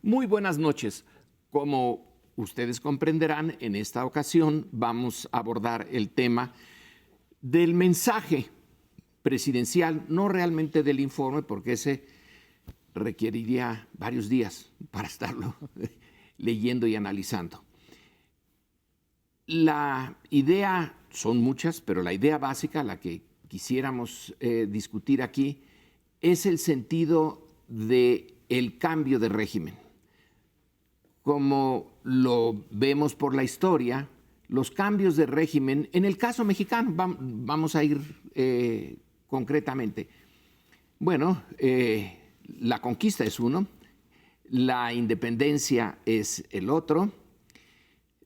Muy buenas noches. Como ustedes comprenderán, en esta ocasión vamos a abordar el tema del mensaje presidencial, no realmente del informe, porque ese requeriría varios días para estarlo leyendo y analizando. La idea, son muchas, pero la idea básica, la que quisiéramos discutir aquí, es el sentido del cambio de régimen. Como lo vemos por la historia, los cambios de régimen, en el caso mexicano, vamos a ir concretamente. Bueno, la conquista es uno, la independencia es el otro,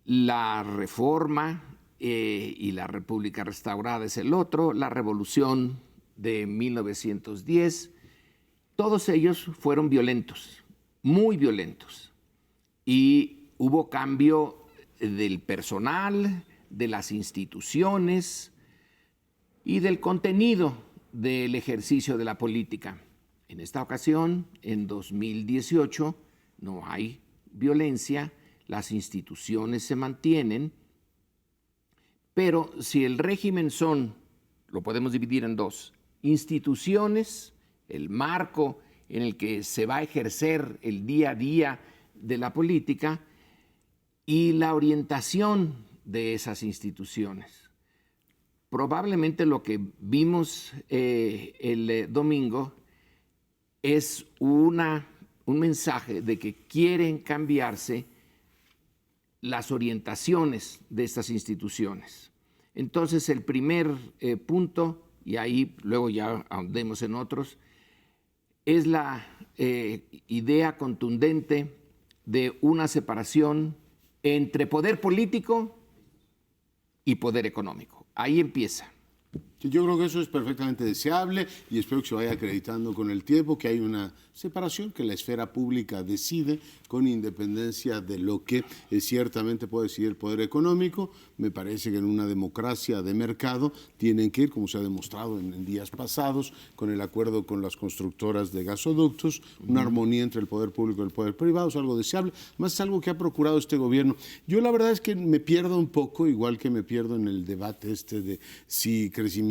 la reforma y la república restaurada es el otro, la revolución de 1910, todos ellos fueron violentos, muy violentos. Y hubo cambio del personal, de las instituciones y del contenido del ejercicio de la política. En esta ocasión, en 2018, no hay violencia, las instituciones se mantienen, pero si el régimen lo podemos dividir en dos, instituciones, el marco en el que se va a ejercer el día a día de la política, y la orientación de esas instituciones. Probablemente lo que vimos el domingo es un mensaje de que quieren cambiarse las orientaciones de estas instituciones. Entonces, el primer punto, y ahí luego ya ahondemos en otros, es la idea contundente de una separación entre poder político y poder económico. Ahí empieza. Yo creo que eso es perfectamente deseable y espero que se vaya acreditando con el tiempo, que hay una separación, que la esfera pública decide con independencia de lo que ciertamente puede decidir el poder económico. Me parece que en una democracia de mercado tienen que ir, como se ha demostrado en días pasados, con el acuerdo con las constructoras de gasoductos, una armonía entre el poder público y el poder privado, es algo deseable, más es algo que ha procurado este gobierno. Yo la verdad es que me pierdo un poco, igual que me pierdo en el debate de si crecimiento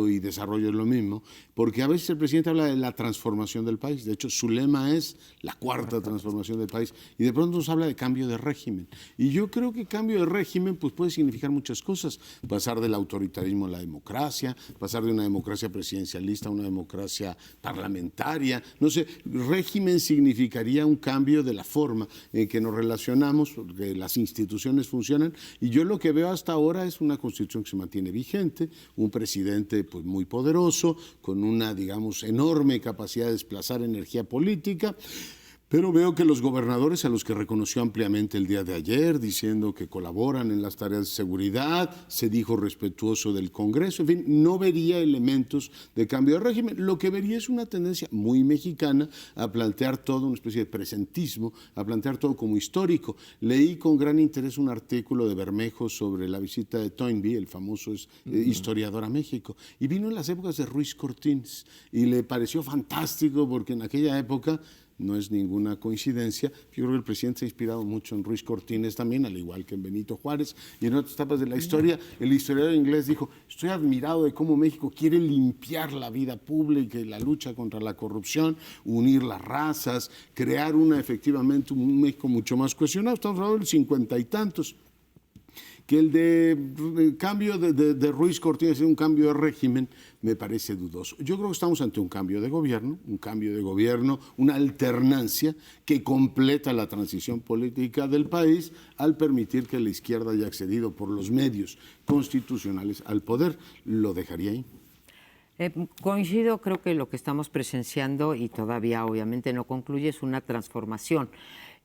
y desarrollo es lo mismo, porque a veces el presidente habla de la transformación del país. De hecho, su lema es la cuarta transformación del país, y de pronto nos habla de cambio de régimen. Y yo creo que cambio de régimen pues, puede significar muchas cosas. Pasar del autoritarismo a la democracia, pasar de una democracia presidencialista a una democracia parlamentaria. No sé, régimen significaría un cambio de la forma en que nos relacionamos, que las instituciones funcionan. Y yo lo que veo hasta ahora es una constitución que se mantiene vigente, un presidente pues, muy poderoso, con una, digamos, enorme capacidad de desplazar energía política. Pero veo que los gobernadores, a los que reconoció ampliamente el día de ayer, diciendo que colaboran en las tareas de seguridad, se dijo respetuoso del Congreso, en fin, no vería elementos de cambio de régimen. Lo que vería es una tendencia muy mexicana a plantear todo, una especie de presentismo, a plantear todo como histórico. Leí con gran interés un artículo de Bermejo sobre la visita de Toynbee, el famoso historiador a México, y vino en las épocas de Ruiz Cortines, y le pareció fantástico porque en aquella época, no es ninguna coincidencia, yo creo que el presidente se ha inspirado mucho en Ruiz Cortines también, al igual que en Benito Juárez, y en otras etapas de la historia. El historiador inglés dijo: estoy admirado de cómo México quiere limpiar la vida pública y la lucha contra la corrupción, unir las razas, crear efectivamente un México mucho más cohesionado. Estamos hablando del 50 y tantos. Que el cambio de Ruiz Cortines, un cambio de régimen, me parece dudoso. Yo creo que estamos ante un cambio de gobierno, una alternancia que completa la transición política del país al permitir que la izquierda haya accedido por los medios constitucionales al poder. Lo dejaría ahí. Coincido, creo que lo que estamos presenciando, y todavía obviamente no concluye, es una transformación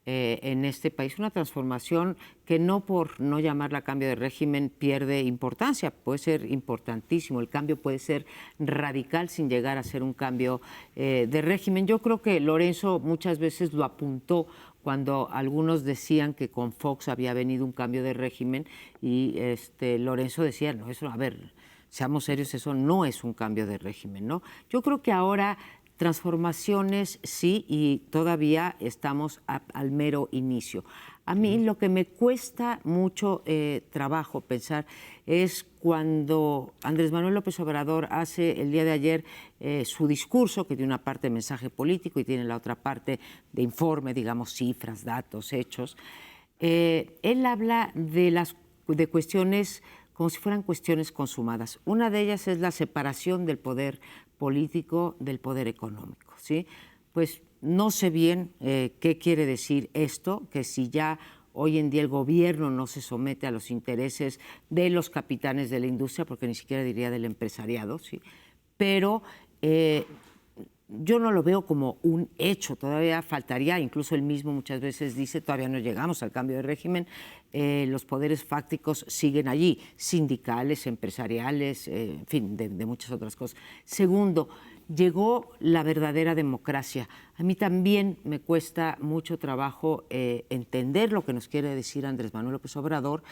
en este país, una transformación que no por no llamarla cambio de régimen pierde importancia, puede ser importantísimo, el cambio puede ser radical sin llegar a ser un cambio de régimen. Yo creo que Lorenzo muchas veces lo apuntó cuando algunos decían que con Fox había venido un cambio de régimen y Lorenzo decía, no, eso, a ver, seamos serios, eso no es un cambio de régimen, ¿no? Yo creo que ahora Transformaciones sí, y todavía estamos al mero inicio. A mí lo que me cuesta mucho trabajo pensar es cuando Andrés Manuel López Obrador hace el día de ayer su discurso, que tiene una parte de mensaje político y tiene la otra parte de informe, digamos, cifras, datos, hechos. Él habla de cuestiones como si fueran cuestiones consumadas. Una de ellas es la separación del poder político del poder económico, ¿sí? Pues no sé bien qué quiere decir esto, que si ya hoy en día el gobierno no se somete a los intereses de los capitanes de la industria, porque ni siquiera diría del empresariado, ¿sí? Pero yo no lo veo como un hecho, todavía faltaría, incluso él mismo muchas veces dice, todavía no llegamos al cambio de régimen, los poderes fácticos siguen allí, sindicales, empresariales, en fin, de muchas otras cosas. Segundo, llegó la verdadera democracia. A mí también me cuesta mucho trabajo entender lo que nos quiere decir Andrés Manuel López Obrador,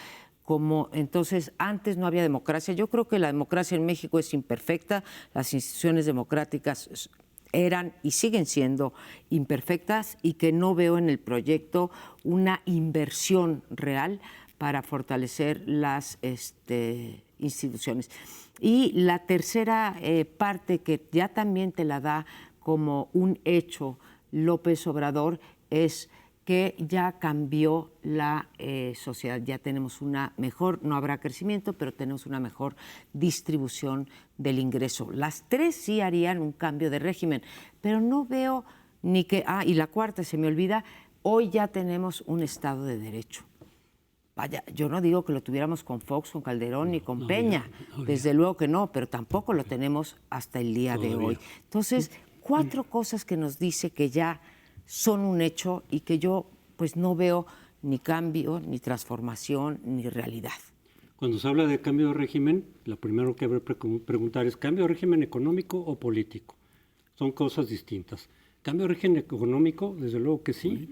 como entonces antes no había democracia. Yo creo que la democracia en México es imperfecta, las instituciones democráticas eran y siguen siendo imperfectas y que no veo en el proyecto una inversión real para fortalecer las instituciones. Y la tercera parte que ya también te la da como un hecho López Obrador es que ya cambió la sociedad, ya tenemos una mejor, no habrá crecimiento, pero tenemos una mejor distribución del ingreso. Las tres sí harían un cambio de régimen, pero no veo ni que... y la cuarta, se me olvida, hoy ya tenemos un Estado de Derecho. Vaya, yo no digo que lo tuviéramos con Fox, con Calderón ni con Peña, desde luego que no, pero tampoco lo tenemos hasta el día de hoy. Entonces, 4 cosas que nos dice que ya son un hecho y que yo pues no veo ni cambio, ni transformación, ni realidad. Cuando se habla de cambio de régimen, lo primero que habrá que preguntar es ¿cambio de régimen económico o político? Son cosas distintas. ¿Cambio de régimen económico? Desde luego que sí.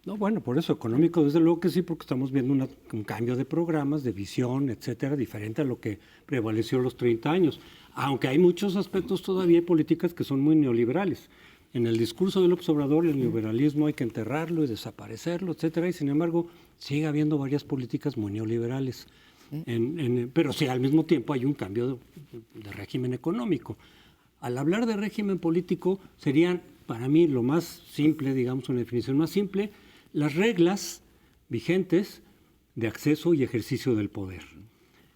No, bueno, por eso económico desde luego que sí, porque estamos viendo un cambio de programas, de visión, etcétera, diferente a lo que prevaleció los 30 años. Aunque hay muchos aspectos todavía de políticas que son muy neoliberales. En el discurso de López Obrador, el neoliberalismo hay que enterrarlo y desaparecerlo, etcétera, y sin embargo sigue habiendo varias políticas muy neoliberales. Pero sí, al mismo tiempo hay un cambio de régimen económico. Al hablar de régimen político, serían, para mí, lo más simple, digamos, una definición más simple, las reglas vigentes de acceso y ejercicio del poder.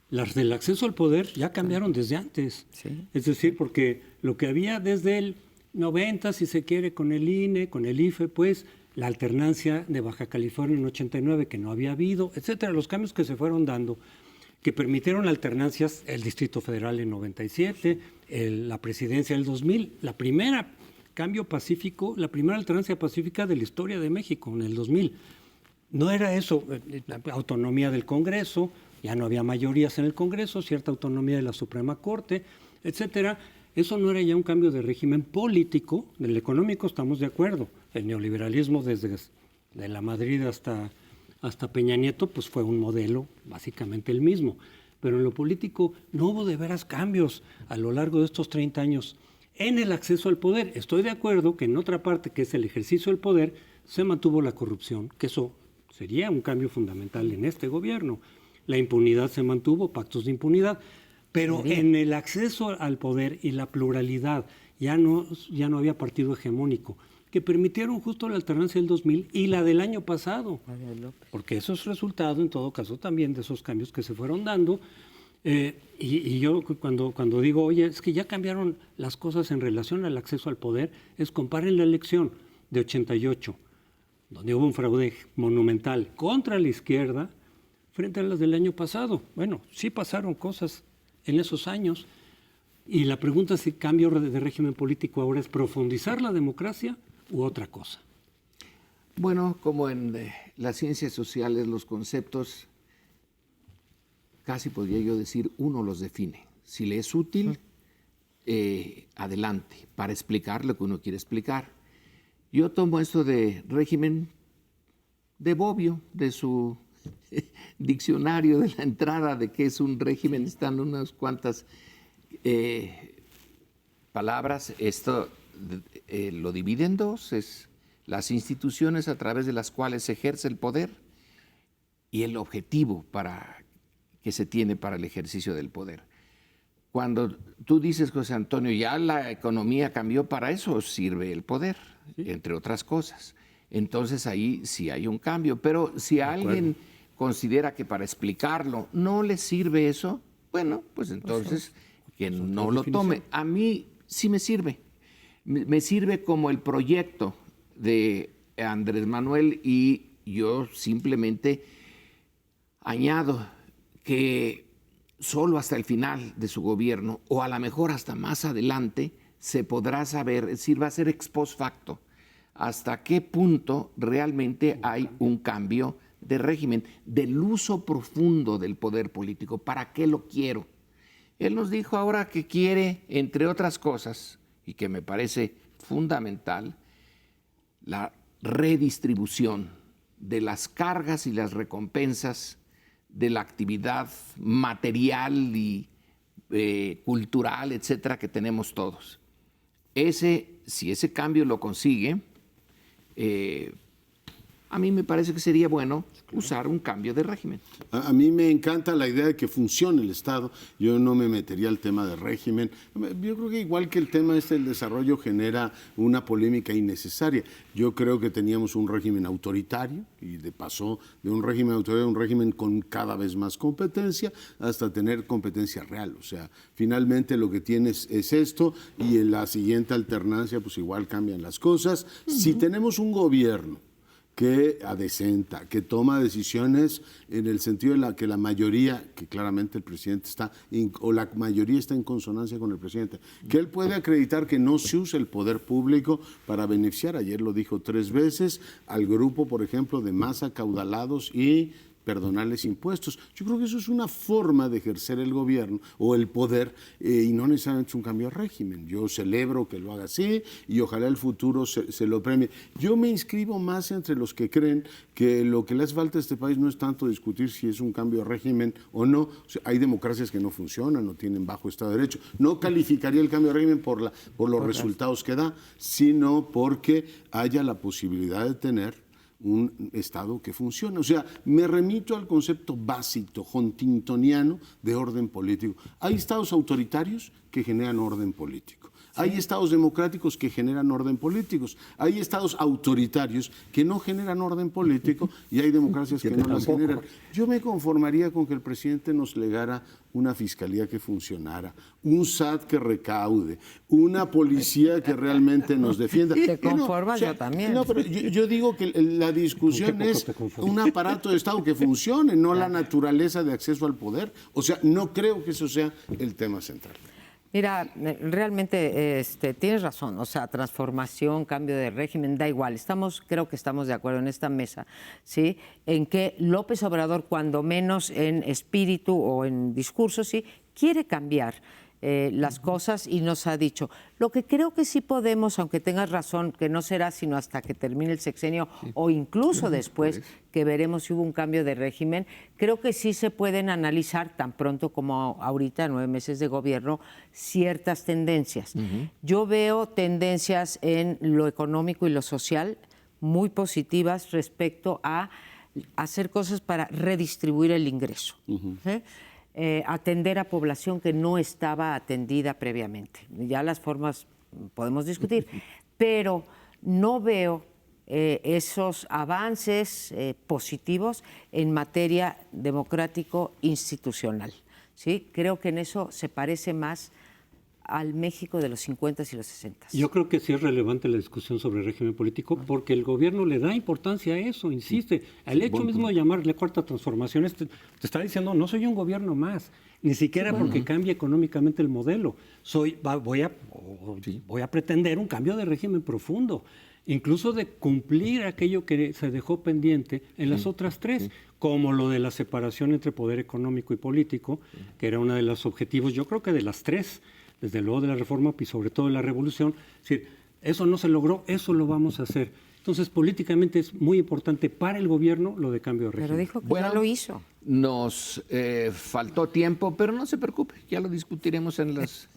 Las del acceso al poder ya cambiaron desde antes. Sí. Es decir, porque lo que había desde el 90, si se quiere, con el INE, con el IFE, pues la alternancia de Baja California en 89, que no había habido, etcétera, los cambios que se fueron dando, que permitieron alternancias, el Distrito Federal en 97, la presidencia del 2000, la primera cambio pacífico, la primera alternancia pacífica de la historia de México en el 2000. No era eso, la autonomía del Congreso, ya no había mayorías en el Congreso, cierta autonomía de la Suprema Corte, etcétera. Eso no era ya un cambio de régimen político, del económico estamos de acuerdo. El neoliberalismo desde de la Madrid hasta Peña Nieto pues fue un modelo básicamente el mismo. Pero en lo político no hubo de veras cambios a lo largo de estos 30 años. En el acceso al poder, estoy de acuerdo que en otra parte, que es el ejercicio del poder, se mantuvo la corrupción, que eso sería un cambio fundamental en este gobierno. La impunidad se mantuvo, pactos de impunidad. Pero en el acceso al poder y la pluralidad ya no había partido hegemónico, que permitieron justo la alternancia del 2000 y la del año pasado, porque eso es resultado en todo caso también de esos cambios que se fueron dando. Y yo cuando digo, oye, es que ya cambiaron las cosas en relación al acceso al poder, es comparen la elección de 88, donde hubo un fraude monumental contra la izquierda, frente a las del año pasado. Bueno, sí pasaron cosas en esos años, y la pregunta es si cambio de régimen político ahora es profundizar la democracia u otra cosa. Bueno, como en las ciencias sociales, los conceptos, casi podría yo decir, uno los define. Si le es útil, adelante, para explicar lo que uno quiere explicar. Yo tomo esto de régimen de Bobbio, de su diccionario de la entrada de qué es un régimen, están unas cuantas palabras. Esto lo divide en dos, es las instituciones a través de las cuales se ejerce el poder y el objetivo que se tiene para el ejercicio del poder. Cuando tú dices, José Antonio, ya la economía cambió, para eso sirve el poder, entre otras cosas. Entonces ahí sí hay un cambio, pero si alguien considera que para explicarlo no le sirve eso, bueno, pues entonces que no lo tome. A mí sí me sirve. Me sirve como el proyecto de Andrés Manuel y yo simplemente añado que solo hasta el final de su gobierno o a lo mejor hasta más adelante se podrá saber, es decir, va a ser ex post facto, hasta qué punto realmente hay un cambio de régimen, del uso profundo del poder político. ¿Para qué lo quiero? Él nos dijo ahora que quiere, entre otras cosas, y que me parece fundamental, la redistribución de las cargas y las recompensas de la actividad material y cultural, etcétera, que tenemos todos. Si ese cambio lo consigue, a mí me parece que sería bueno usar un cambio de régimen. A mí me encanta la idea de que funcione el Estado. Yo no me metería al tema de régimen. Yo creo que igual que el tema del desarrollo genera una polémica innecesaria. Yo creo que teníamos un régimen autoritario y pasó de un régimen autoritario a un régimen con cada vez más competencia hasta tener competencia real. O sea, finalmente lo que tienes es esto y en la siguiente alternancia pues igual cambian las cosas. Si tenemos un gobierno que adecenta, que toma decisiones en el sentido de que la mayoría, que claramente el presidente o la mayoría está en consonancia con el presidente, que él puede acreditar que no se usa el poder público para beneficiar, ayer lo dijo 3 veces, al grupo, por ejemplo, de más acaudalados y perdonarles impuestos. Yo creo que eso es una forma de ejercer el gobierno o el poder y no necesariamente un cambio de régimen. Yo celebro que lo haga así y ojalá el futuro se lo premie. Yo me inscribo más entre los que creen que lo que le hace falta a este país no es tanto discutir si es un cambio de régimen o no. O sea, hay democracias que no funcionan, no tienen bajo Estado de Derecho. No calificaría el cambio de régimen por los resultados que da, sino porque haya la posibilidad de tener un Estado que funcione. O sea, me remito al concepto básico, huntingtoniano, de orden político. Hay estados autoritarios que generan orden político. Hay estados democráticos que generan orden políticos. Hay estados autoritarios que no generan orden político y hay democracias que no las generan. Yo me conformaría con que el presidente nos legara una fiscalía que funcionara, un SAT que recaude, una policía que realmente nos defienda. Te conformas, yo también. No, pero yo digo que la discusión es un aparato de Estado que funcione, no la naturaleza de acceso al poder. O sea, no creo que eso sea el tema central. Mira, realmente tienes razón, o sea, transformación, cambio de régimen, da igual. Creo que estamos de acuerdo en esta mesa, ¿sí? En que López Obrador, cuando menos en espíritu o en discurso, sí, quiere cambiar las cosas y nos ha dicho. Lo que creo que sí podemos, aunque tengas razón, que no será sino hasta que termine el sexenio o incluso después, que veremos si hubo un cambio de régimen, creo que sí se pueden analizar tan pronto como ahorita, 9 meses de gobierno, ciertas tendencias. Yo veo tendencias en lo económico y lo social muy positivas respecto a hacer cosas para redistribuir el ingreso. ¿Sí? Atender a población que no estaba atendida previamente. Ya las formas podemos discutir, pero no veo esos avances positivos en materia democrático-institucional. ¿Sí? Creo que en eso se parece más al México de los 50s y los 60s. Yo creo que sí es relevante la discusión sobre el régimen político porque el gobierno le da importancia a eso, insiste. El hecho mismo de llamarle cuarta transformación te está diciendo, no soy un gobierno más, ni siquiera porque cambie económicamente el modelo. Voy a pretender un cambio de régimen profundo, incluso de cumplir aquello que se dejó pendiente en las otras 3, como lo de la separación entre poder económico y político, que era uno de los objetivos, yo creo que de las 3, desde luego de la reforma y sobre todo de la revolución. Es decir, eso no se logró, eso lo vamos a hacer. Entonces, políticamente es muy importante para el gobierno lo de cambio de régimen. Pero dijo que ya lo hizo. Nos faltó tiempo, pero no se preocupe, ya lo discutiremos en los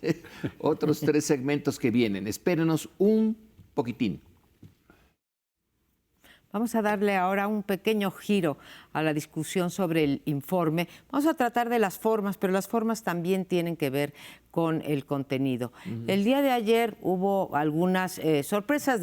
otros 3 segmentos que vienen. Espérenos un poquitín. Vamos a darle ahora un pequeño giro a la discusión sobre el informe. Vamos a tratar de las formas, pero las formas también tienen que ver con el contenido. El día de ayer hubo algunas sorpresas,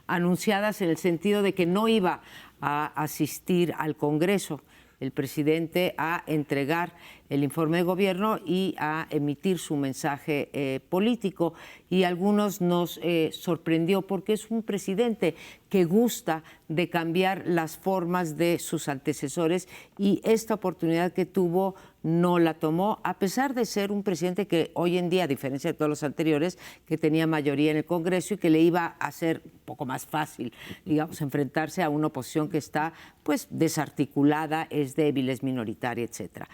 anunciadas en el sentido de que no iba a asistir al Congreso el presidente a entregar el informe de gobierno y a emitir su mensaje político. Y a algunos nos sorprendió porque es un presidente que gusta de cambiar las formas de sus antecesores y esta oportunidad que tuvo no la tomó, a pesar de ser un presidente que hoy en día, a diferencia de todos los anteriores, que tenía mayoría en el Congreso y que le iba a ser un poco más fácil, digamos, enfrentarse a una oposición que está pues desarticulada, es débil, es minoritaria, etcétera.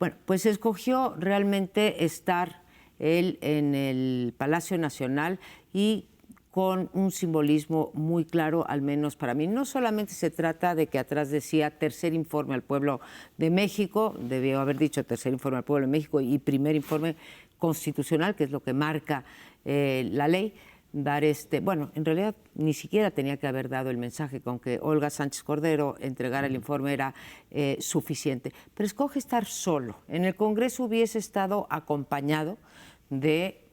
Bueno, pues escogió realmente estar él en el Palacio Nacional y con un simbolismo muy claro, al menos para mí. No solamente se trata de que atrás decía tercer informe al pueblo de México, debió haber dicho tercer informe al pueblo de México y primer informe constitucional, que es lo que marca la ley, bueno, en realidad ni siquiera tenía que haber dado el mensaje, con que Olga Sánchez Cordero entregara el informe era suficiente. Pero escoge estar solo. En el Congreso hubiese estado acompañado de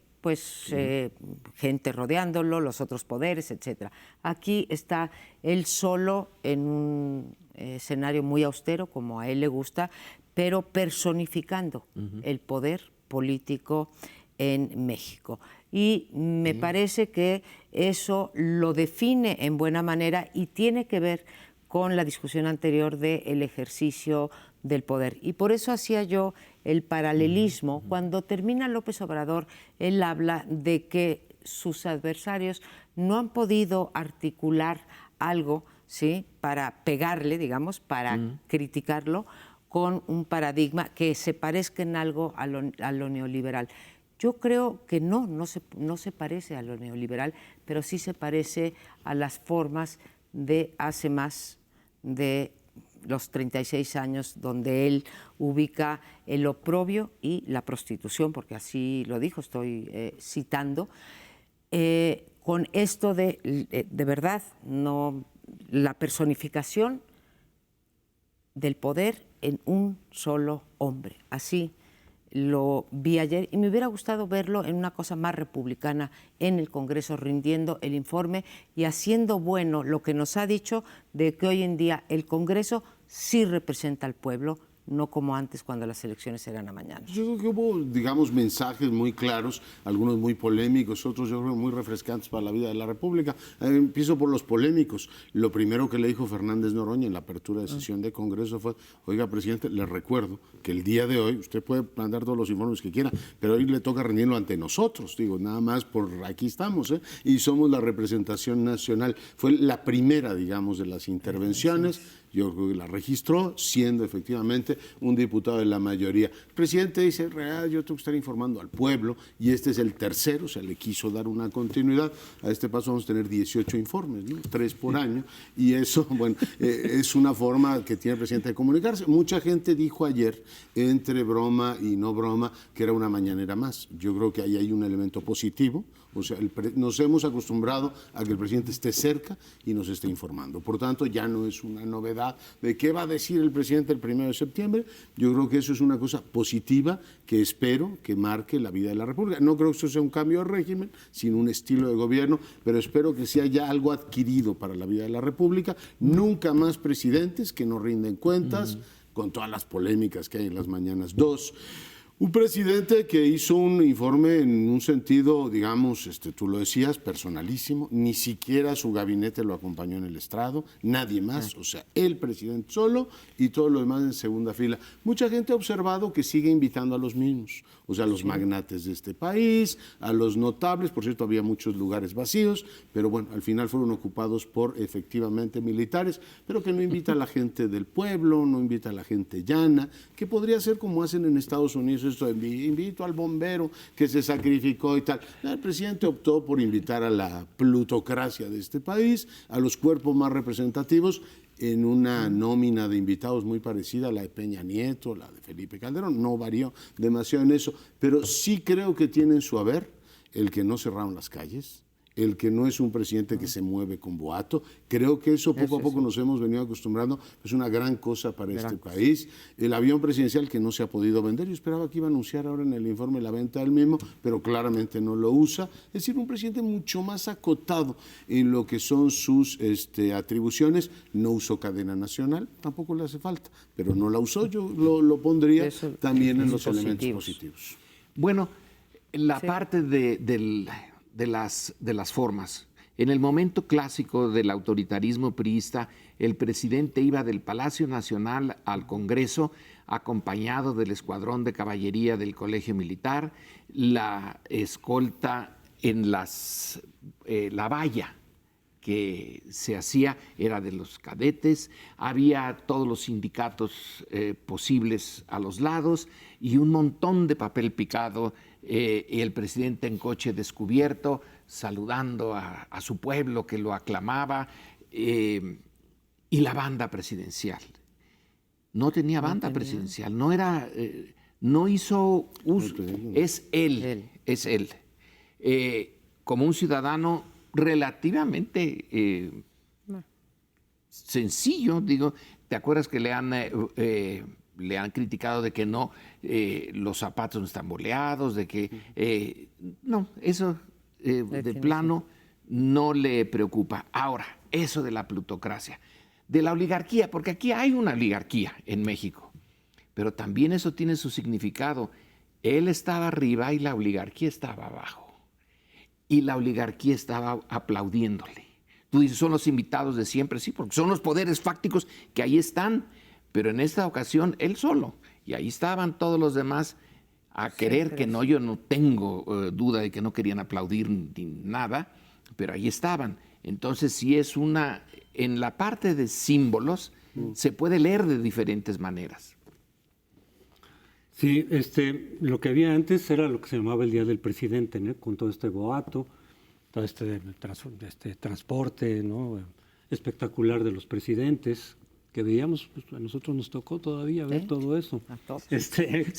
gente rodeándolo, los otros poderes, etcétera. Aquí está él solo en un escenario muy austero, como a él le gusta, pero personificando el poder político en México. Y me parece que eso lo define en buena manera y tiene que ver con la discusión anterior del ejercicio del poder. Y por eso hacía yo el paralelismo. Cuando termina López Obrador, él habla de que sus adversarios no han podido articular algo, ¿sí?, para pegarle, digamos, para criticarlo, con un paradigma que se parezca en algo a lo neoliberal. Yo creo que no se parece a lo neoliberal, pero sí se parece a las formas de hace más de los 36 años, donde él ubica el oprobio y la prostitución, porque así lo dijo, estoy citando, con esto de verdad, no, la personificación del poder en un solo hombre. Así lo vi ayer y me hubiera gustado verlo en una cosa más republicana en el Congreso, rindiendo el informe y haciendo bueno lo que nos ha dicho de que hoy en día el Congreso sí representa al pueblo, no como antes cuando las elecciones eran a mañana. Yo creo que hubo, digamos, mensajes muy claros, algunos muy polémicos, otros yo creo muy refrescantes para la vida de la República. Empiezo por los polémicos. Lo primero que le dijo Fernández Noroña en la apertura de sesión de Congreso fue: oiga, presidente, le recuerdo que el día de hoy, usted puede mandar todos los informes que quiera, pero hoy le toca rendirlo ante nosotros, digo, nada más por aquí estamos, y somos la representación nacional. Fue la primera, digamos, de las intervenciones. Yo creo que la registró, siendo efectivamente un diputado de la mayoría. El presidente dice: yo tengo que estar informando al pueblo, y este es el tercero, o sea, le quiso dar una continuidad. A este paso vamos a tener 18 informes, ¿no? 3 por año, y eso, bueno, es una forma que tiene el presidente de comunicarse. Mucha gente dijo ayer, entre broma y no broma, que era una mañanera más. Yo creo que ahí hay un elemento positivo. O sea, nos hemos acostumbrado a que el presidente esté cerca y nos esté informando. Por tanto, ya no es una novedad de qué va a decir el presidente el 1 de septiembre. Yo creo que eso es una cosa positiva que espero que marque la vida de la República. No creo que eso sea un cambio de régimen, sino un estilo de gobierno, pero espero que sea ya algo adquirido para la vida de la República. Nunca más presidentes que no rinden cuentas, con todas las polémicas que hay en las mañanas. 2. Un presidente que hizo un informe en un sentido, digamos, tú lo decías, personalísimo. Ni siquiera su gabinete lo acompañó en el estrado, nadie más. O sea, el presidente solo y todo lo demás en segunda fila. Mucha gente ha observado que sigue invitando a los mismos, o sea, a los magnates de este país, a los notables. Por cierto, había muchos lugares vacíos, pero bueno, al final fueron ocupados por efectivamente militares, pero que no invita a la gente del pueblo, no invita a la gente llana, que podría ser como hacen en Estados Unidos, esto de invito al bombero que se sacrificó y tal. El presidente optó por invitar a la plutocracia de este país, a los cuerpos más representativos, en una nómina de invitados muy parecida a la de Peña Nieto, la de Felipe Calderón. No varió demasiado en eso, pero sí creo que tiene en su haber el que no cerraron las calles, el que no es un presidente que se mueve con boato. Creo que eso poco a poco nos hemos venido acostumbrando. Es una gran cosa para este país. El avión presidencial que no se ha podido vender. Yo esperaba que iba a anunciar ahora en el informe la venta del mismo, pero claramente no lo usa. Es decir, un presidente mucho más acotado en lo que son sus atribuciones. No usó cadena nacional, tampoco le hace falta, pero no la usó. Yo lo pondría también en los elementos positivos. Bueno, la parte de las formas. En el momento clásico del autoritarismo priista, el presidente iba del Palacio Nacional al Congreso acompañado del escuadrón de caballería del Colegio Militar, la escolta en la valla que se hacía era de los cadetes, había todos los sindicatos posibles a los lados y un montón de papel picado, y el presidente en coche descubierto, saludando a su pueblo que lo aclamaba, y la banda presidencial. No tenía banda presidencial, no era, no hizo uso, es él. Como un ciudadano relativamente sencillo, digo, ¿te acuerdas que le han criticado de que no, los zapatos no están boleados, de que no, eso de plano no le preocupa? Ahora, eso de la plutocracia, de la oligarquía, porque aquí hay una oligarquía en México, pero también eso tiene su significado. Él estaba arriba y la oligarquía estaba abajo. Y la oligarquía estaba aplaudiéndole. Tú dices, son los invitados de siempre, sí, porque son los poderes fácticos que ahí están, pero en esta ocasión él solo, y ahí estaban todos los demás a querer que no, yo no tengo duda de que no querían aplaudir ni nada, pero ahí estaban. Entonces, si es en la parte de símbolos, se puede leer de diferentes maneras. Sí, lo que había antes era lo que se llamaba el Día del Presidente, ¿no? Con todo este boato, todo este transporte, ¿no? Espectacular de los presidentes, que veíamos, pues, a nosotros nos tocó todavía ver todo eso. A todos.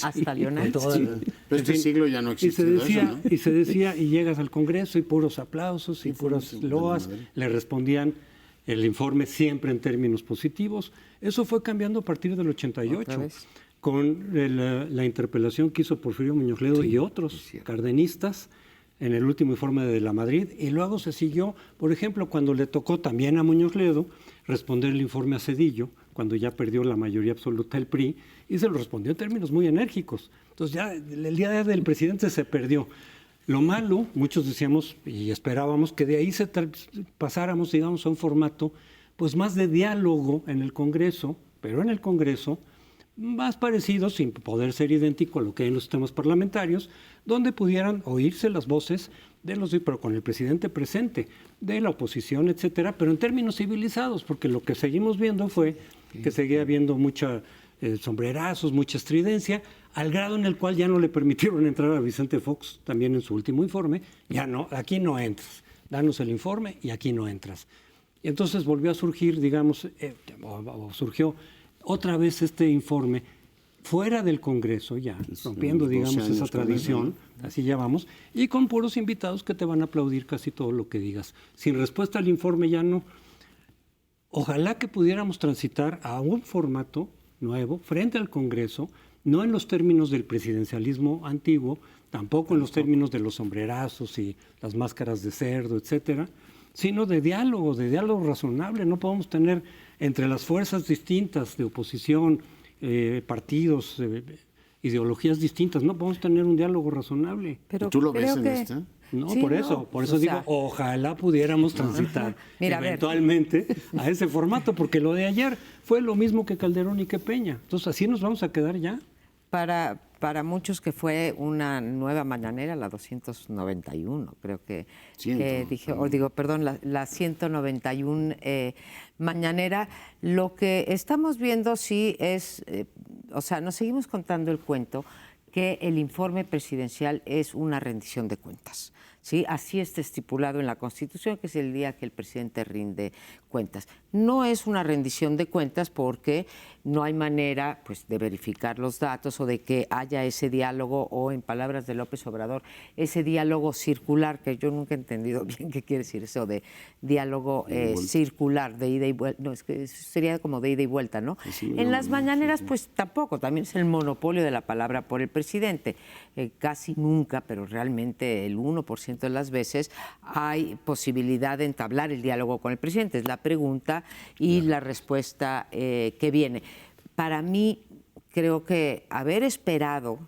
Hasta Lionel. Pero siglo ya no existe y se decía, y llegas al Congreso y puros aplausos y puras loas, le respondían el informe siempre en términos positivos. Eso fue cambiando a partir del 88. Con la interpelación que hizo Porfirio Muñoz Ledo y otros cardenistas en el último informe de La Madrid, y luego se siguió, por ejemplo, cuando le tocó también a Muñoz Ledo responder el informe a Zedillo, cuando ya perdió la mayoría absoluta el PRI, y se lo respondió en términos muy enérgicos. Entonces ya el día del presidente se perdió. Lo malo, muchos decíamos y esperábamos que de ahí pasáramos, digamos, a un formato pues más de diálogo en el Congreso, pero en el Congreso más parecido, sin poder ser idéntico a lo que hay en los sistemas parlamentarios, donde pudieran oírse las voces pero con el presidente presente, de la oposición, etcétera, pero en términos civilizados, porque lo que seguimos viendo fue que seguía habiendo mucha sombrerazos, mucha estridencia, al grado en el cual ya no le permitieron entrar a Vicente Fox, también en su último informe, ya no, aquí no entras, danos el informe y aquí no entras. Y entonces volvió a surgir, digamos, surgió otra vez este informe fuera del Congreso ya, rompiendo, digamos, esa tradición, así llamamos, y con puros invitados que te van a aplaudir casi todo lo que digas. Sin respuesta al informe ya no. Ojalá que pudiéramos transitar a un formato nuevo frente al Congreso, no en los términos del presidencialismo antiguo, tampoco en los términos de los sombrerazos y las máscaras de cerdo, etcétera, sino de diálogo razonable. No podemos tener entre las fuerzas distintas de oposición, partidos, ideologías distintas, no podemos tener un diálogo razonable. Pero ¿tú lo ves en esta? No, sí, por eso digo, ojalá pudiéramos transitar eventualmente a ese formato, porque lo de ayer fue lo mismo que Calderón y que Peña. Entonces, ¿así nos vamos a quedar ya? Para muchos que fue una nueva mañanera, la 291, creo que la 191 mañanera, lo que estamos viendo sí es, nos seguimos contando el cuento que el informe presidencial es una rendición de cuentas. ¿sí? Así está estipulado en la Constitución, que es el día que el presidente rinde cuentas. No es una rendición de cuentas porque no hay manera, pues, de verificar los datos o de que haya ese diálogo, o, en palabras de López Obrador, ese diálogo circular, que yo nunca he entendido bien qué quiere decir eso de diálogo circular, de ida y vuelta. No, es que sería como de ida y vuelta, ¿no? En las mañaneras, pues tampoco, también es el monopolio de la palabra por el presidente. Casi nunca, pero realmente el 1% de las veces hay posibilidad de entablar el diálogo con el presidente. Es la pregunta y la respuesta que viene. Para mí, creo que haber esperado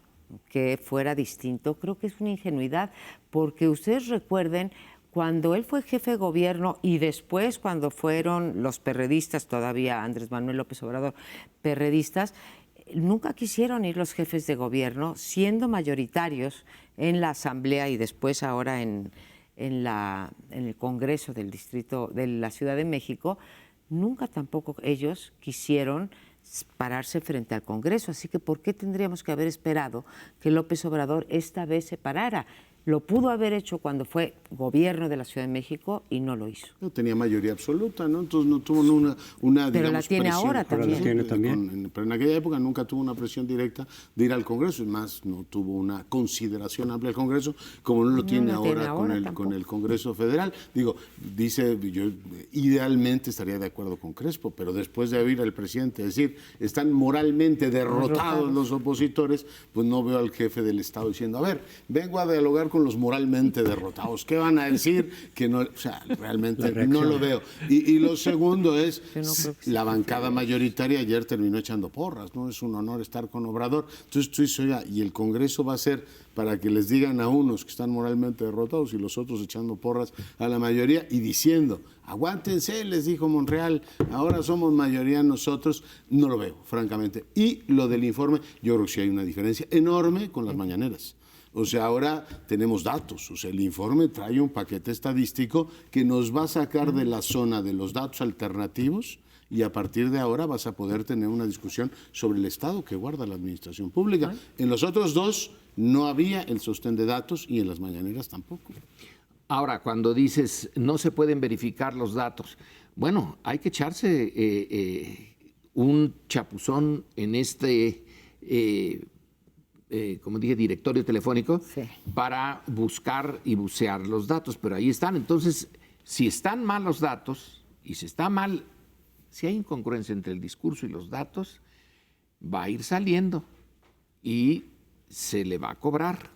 que fuera distinto, creo que es una ingenuidad, porque ustedes recuerden cuando él fue jefe de gobierno y después cuando fueron los perredistas, todavía Andrés Manuel López Obrador, perredistas, nunca quisieron ir los jefes de gobierno, siendo mayoritarios en la Asamblea y después ahora en el Congreso del Distrito de la Ciudad de México, nunca tampoco ellos quisieron pararse frente al Congreso. Así que, ¿por qué tendríamos que haber esperado que López Obrador esta vez se parara? Lo pudo haber hecho cuando fue gobierno de la Ciudad de México y no lo hizo. No tenía mayoría absoluta, ¿no? Entonces no tuvo una pero digamos, la tiene presión. ahora también. Ahora la tiene también. Pero en aquella época nunca tuvo una presión directa de ir al Congreso, es más, no tuvo una consideración amplia del Congreso, como no lo tiene ahora con el Congreso Federal. Digo, dice, yo idealmente estaría de acuerdo con Crespo, pero después de oír al presidente decir, están moralmente derrotados los opositores, pues no veo al jefe del Estado diciendo, a ver, vengo a dialogar con los moralmente derrotados. ¿Qué van a decir? Que no, o sea, realmente no lo veo. Y lo segundo es, la bancada mayoritaria ayer terminó echando porras, ¿no? Es un honor estar con Obrador. Entonces tú dices, oiga, y el Congreso va a ser para que les digan a unos que están moralmente derrotados y los otros echando porras a la mayoría y diciendo, aguántense, les dijo Monreal, ahora somos mayoría nosotros. No lo veo, francamente. Y lo del informe, yo creo que sí hay una diferencia enorme con las mañaneras. O sea, ahora tenemos datos, o sea, el informe trae un paquete estadístico que nos va a sacar de la zona de los datos alternativos y a partir de ahora vas a poder tener una discusión sobre el estado que guarda la administración pública. En los otros dos no había el sostén de datos y en las mañaneras tampoco. Ahora, cuando dices no se pueden verificar los datos, bueno, hay que echarse un chapuzón en este... como dije, directorio telefónico, sí, para buscar y bucear los datos, pero ahí están. Entonces, si están mal los datos y si está mal, si hay incongruencia entre el discurso y los datos, va a ir saliendo y se le va a cobrar.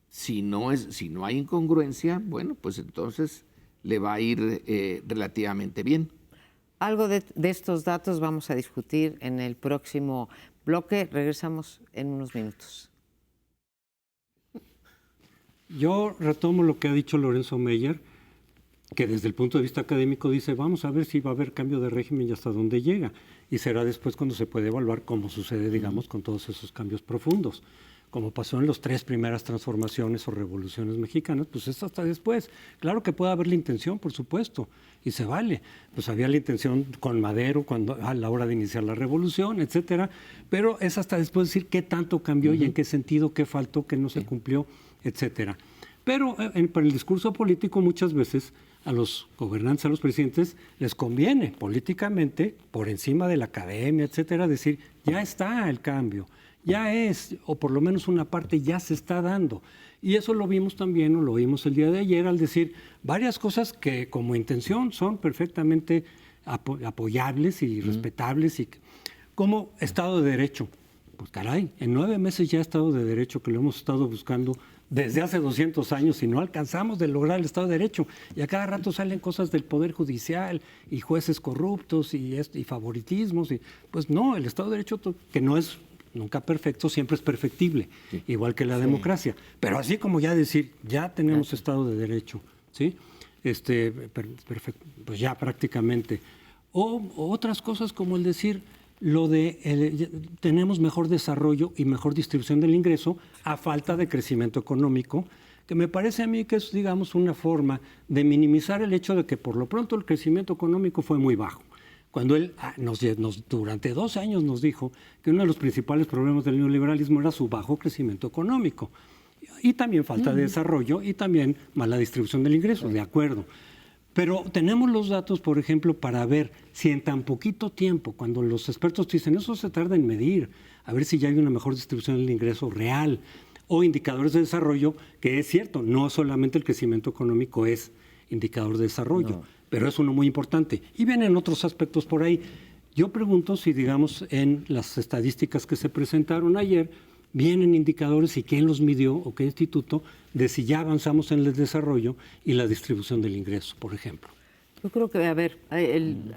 Si no hay incongruencia, bueno, pues entonces le va a ir relativamente bien. Algo de estos datos vamos a discutir en el próximo bloque. Regresamos en unos minutos. Yo retomo lo que ha dicho Lorenzo Meyer, que desde el punto de vista académico dice, vamos a ver si va a haber cambio de régimen y hasta dónde llega. Y será después cuando se puede evaluar cómo sucede, digamos, con todos esos cambios profundos. Como pasó en las 3 primeras transformaciones o revoluciones mexicanas, pues es hasta después. Claro que puede haber la intención, por supuesto, y se vale. Pues había la intención con Madero a la hora de iniciar la revolución, etcétera, pero es hasta después decir qué tanto cambió y en qué sentido, qué faltó, qué no se cumplió, etcétera. Pero para el discurso político muchas veces a los gobernantes, a los presidentes, les conviene políticamente, por encima de la academia, etcétera, decir ya está el cambio. Ya es, o por lo menos una parte ya se está dando. Y eso lo vimos también, o lo vimos el día de ayer, al decir varias cosas que como intención son perfectamente apoyables y respetables, y como Estado de Derecho. Pues caray, en 9 meses ya Estado de Derecho, que lo hemos estado buscando desde hace 200 años y no alcanzamos de lograr el Estado de Derecho. Y a cada rato salen cosas del Poder Judicial y jueces corruptos y favoritismos. Y, pues no, el Estado de Derecho, que no es nunca perfecto, siempre es perfectible, sí, igual que la democracia. Pero así como ya decir, ya tenemos Estado de Derecho, ¿sí? Pues ya prácticamente. O otras cosas como el decir, lo de tenemos mejor desarrollo y mejor distribución del ingreso a falta de crecimiento económico, que me parece a mí que es, digamos, una forma de minimizar el hecho de que por lo pronto el crecimiento económico fue muy bajo. Cuando él durante 2 años nos dijo que uno de los principales problemas del neoliberalismo era su bajo crecimiento económico. Y también falta de desarrollo y también mala distribución del ingreso, de acuerdo. Pero tenemos los datos, por ejemplo, para ver si en tan poquito tiempo, cuando los expertos dicen eso se tarda en medir, a ver si ya hay una mejor distribución del ingreso real, o indicadores de desarrollo, que es cierto, no solamente el crecimiento económico es indicador de desarrollo, pero es uno muy importante. Y vienen otros aspectos por ahí. Yo pregunto si, digamos, en las estadísticas que se presentaron ayer, vienen indicadores y quién los midió o qué instituto de si ya avanzamos en el desarrollo y la distribución del ingreso, por ejemplo. Yo creo que, a ver,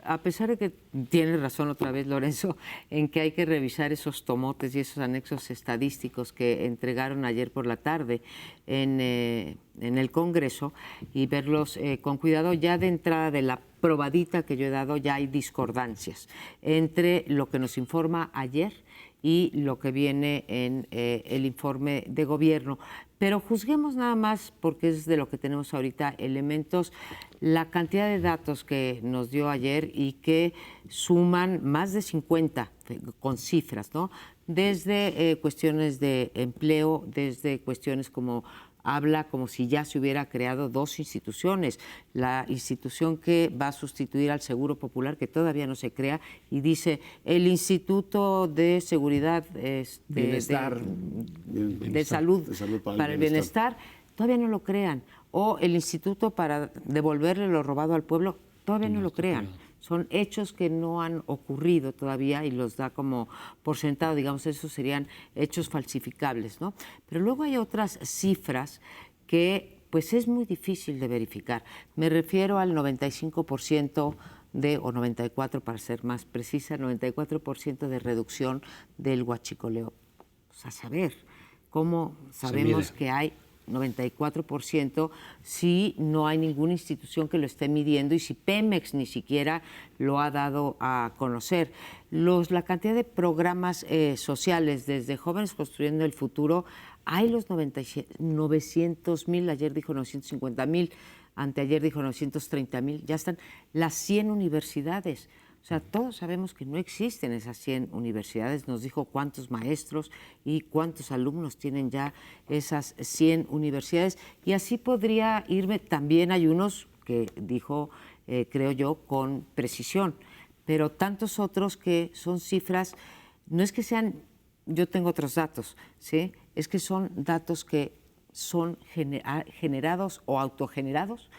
a pesar de que tiene razón otra vez Lorenzo, en que hay que revisar esos tomotes y esos anexos estadísticos que entregaron ayer por la tarde en el Congreso y verlos con cuidado, ya de entrada de la probadita que yo he dado, ya hay discordancias entre lo que nos informa ayer y lo que viene en el informe de gobierno. Pero juzguemos nada más, porque es de lo que tenemos ahorita elementos, la cantidad de datos que nos dio ayer y que suman más de 50 con cifras, ¿no? Desde cuestiones de empleo, desde cuestiones como habla como si ya se hubiera creado dos instituciones, la institución que va a sustituir al Seguro Popular, que todavía no se crea, y dice el Instituto de Seguridad Bienestar. de Salud para el Bienestar, todavía no lo crean, o el Instituto para devolverle lo robado al pueblo, todavía no lo crean. Son hechos que no han ocurrido todavía y los da como por sentado, digamos, esos serían hechos falsificables, ¿no? Pero luego hay otras cifras que pues es muy difícil de verificar. Me refiero al 95% o 94% para ser más precisa, 94% de reducción del huachicoleo. Pues a saber, ¿cómo sabemos que hay 94% si no hay ninguna institución que lo esté midiendo y si Pemex ni siquiera lo ha dado a conocer? La cantidad de programas sociales, desde Jóvenes Construyendo el Futuro, hay los 900,000, ayer dijo 950,000, anteayer dijo 930,000, ya están las 100 universidades. O sea, todos sabemos que no existen esas 100 universidades. Nos dijo cuántos maestros y cuántos alumnos tienen ya esas 100 universidades. Y así podría irme. También hay unos que dijo, creo yo, con precisión. Pero tantos otros que son cifras, no es que sean, yo tengo otros datos, ¿sí? Es que son datos que son generados o autogenerados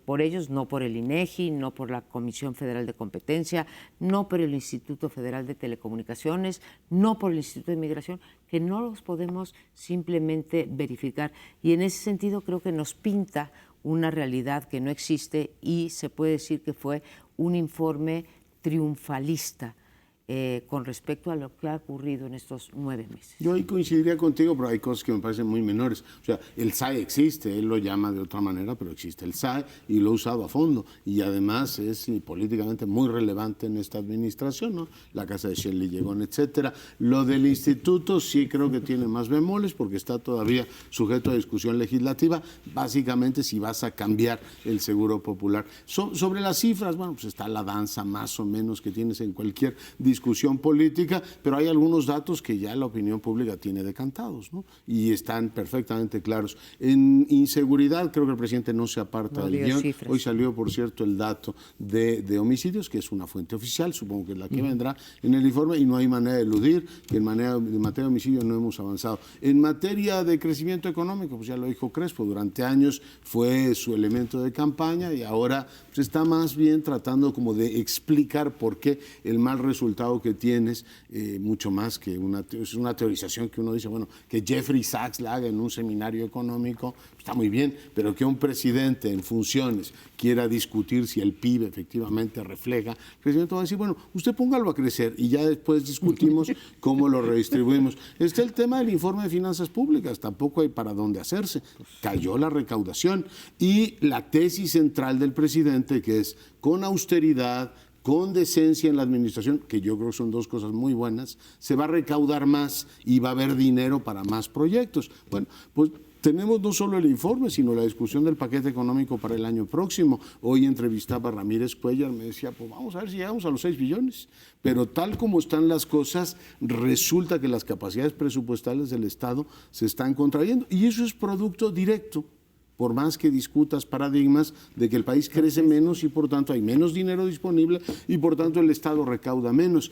por ellos, no por el INEGI, no por la Comisión Federal de Competencia, no por el Instituto Federal de Telecomunicaciones, no por el Instituto de Migración, que no los podemos simplemente verificar. Y en ese sentido creo que nos pinta una realidad que no existe y se puede decir que fue un informe triunfalista con respecto a lo que ha ocurrido en estos 9 meses. Yo ahí coincidiría contigo, pero hay cosas que me parecen muy menores. O sea, el SAE existe, él lo llama de otra manera, pero existe el SAE y lo ha usado a fondo. Y además es políticamente muy relevante en esta administración, ¿no? La casa de Shelley Llegón, etcétera. Lo del instituto sí creo que tiene más bemoles porque está todavía sujeto a discusión legislativa, básicamente si vas a cambiar el Seguro Popular. Sobre las cifras, bueno, pues está la danza más o menos que tienes en cualquier discusión política, pero hay algunos datos que ya la opinión pública tiene decantados, ¿no? Y están perfectamente claros. En inseguridad, creo que el presidente no se aparta del guión. Cifras. Hoy salió, por cierto, el dato de homicidios, que es una fuente oficial, supongo que es la que vendrá en el informe, y no hay manera de eludir que en materia de homicidios no hemos avanzado. En materia de crecimiento económico, pues ya lo dijo Crespo, durante años fue su elemento de campaña y ahora pues, está más bien tratando como de explicar por qué el mal resultado que tienes, mucho más que una teorización que uno dice, bueno, que Jeffrey Sachs la haga en un seminario económico, está muy bien, pero que un presidente en funciones quiera discutir si el PIB efectivamente refleja, el presidente va a decir, bueno, usted póngalo a crecer y ya después discutimos cómo lo redistribuimos. Está el tema del informe de finanzas públicas, tampoco hay para dónde hacerse. Cayó la recaudación y la tesis central del presidente, que es con austeridad, con decencia en la administración, que yo creo que son dos cosas muy buenas, se va a recaudar más y va a haber dinero para más proyectos. Bueno, pues tenemos no solo el informe, sino la discusión del paquete económico para el año próximo. Hoy entrevistaba a Ramírez Cuellar, me decía, pues vamos a ver si llegamos a los 6 billones. Pero tal como están las cosas, resulta que las capacidades presupuestales del Estado se están contrayendo. Y eso es producto directo, por más que discutas paradigmas, de que el país crece menos y por tanto hay menos dinero disponible y por tanto el Estado recauda menos.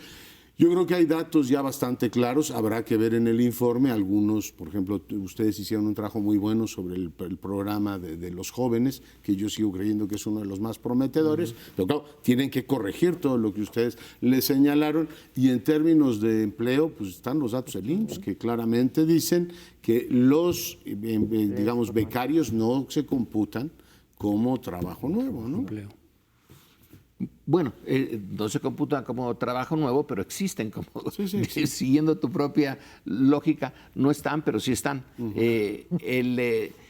Yo creo que hay datos ya bastante claros, habrá que ver en el informe algunos, por ejemplo, ustedes hicieron un trabajo muy bueno sobre el programa de los jóvenes, que yo sigo creyendo que es uno de los más prometedores, pero claro, tienen que corregir todo lo que ustedes les señalaron, y en términos de empleo, pues están los datos del IMSS, que claramente dicen que los, digamos, becarios no se computan como trabajo nuevo, ¿no? Empleo. Bueno, no se computan como trabajo nuevo, pero existen, como Sí. siguiendo tu propia lógica, no están, pero sí están.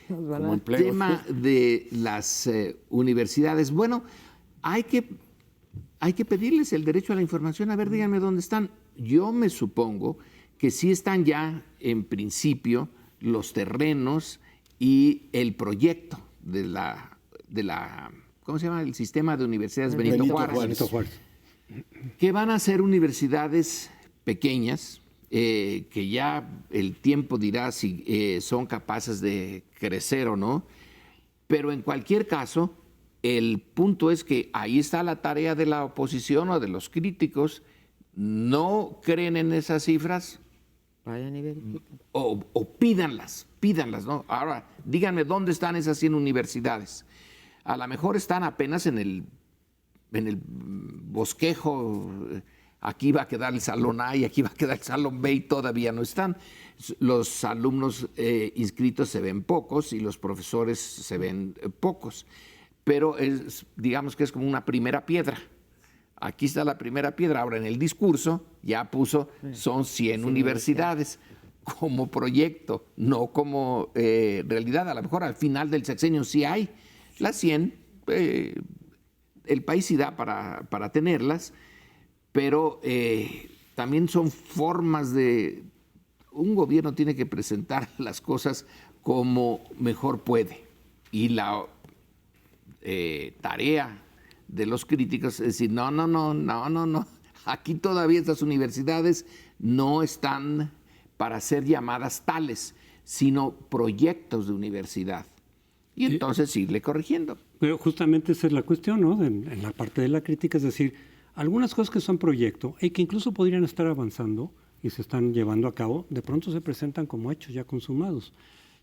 Como el tema de las universidades, bueno, hay que pedirles el derecho a la información. A ver, díganme dónde están. Yo me supongo que sí están ya, en principio, los terrenos y el proyecto de la ¿cómo se llama? El sistema de universidades Benito Juárez. Que van a ser universidades pequeñas, que ya el tiempo dirá si son capaces de crecer o no, pero en cualquier caso, el punto es que ahí está la tarea de la oposición o de los críticos. No creen en esas cifras, Vayan y verifiquen. o pídanlas, ¿no? Ahora, díganme dónde están esas 100 universidades. A lo mejor están apenas en el bosquejo. Aquí va a quedar el salón A y aquí va a quedar el salón B y todavía no están. Los alumnos inscritos se ven pocos y los profesores se ven pocos. Pero digamos que es como una primera piedra. Aquí está la primera piedra. Ahora en el discurso ya puso, son 100 universidades como proyecto, no como realidad. A lo mejor al final del sexenio sí hay las 100, el país sí da para tenerlas, pero también son formas de... Un gobierno tiene que presentar las cosas como mejor puede. Y la tarea de los críticos es decir, no. Aquí todavía estas universidades no están para ser llamadas tales, sino proyectos de universidad. Y entonces irle corrigiendo. Pero justamente esa es la cuestión, ¿no? En la parte de la crítica, es decir, algunas cosas que son proyecto y que incluso podrían estar avanzando y se están llevando a cabo, de pronto se presentan como hechos ya consumados.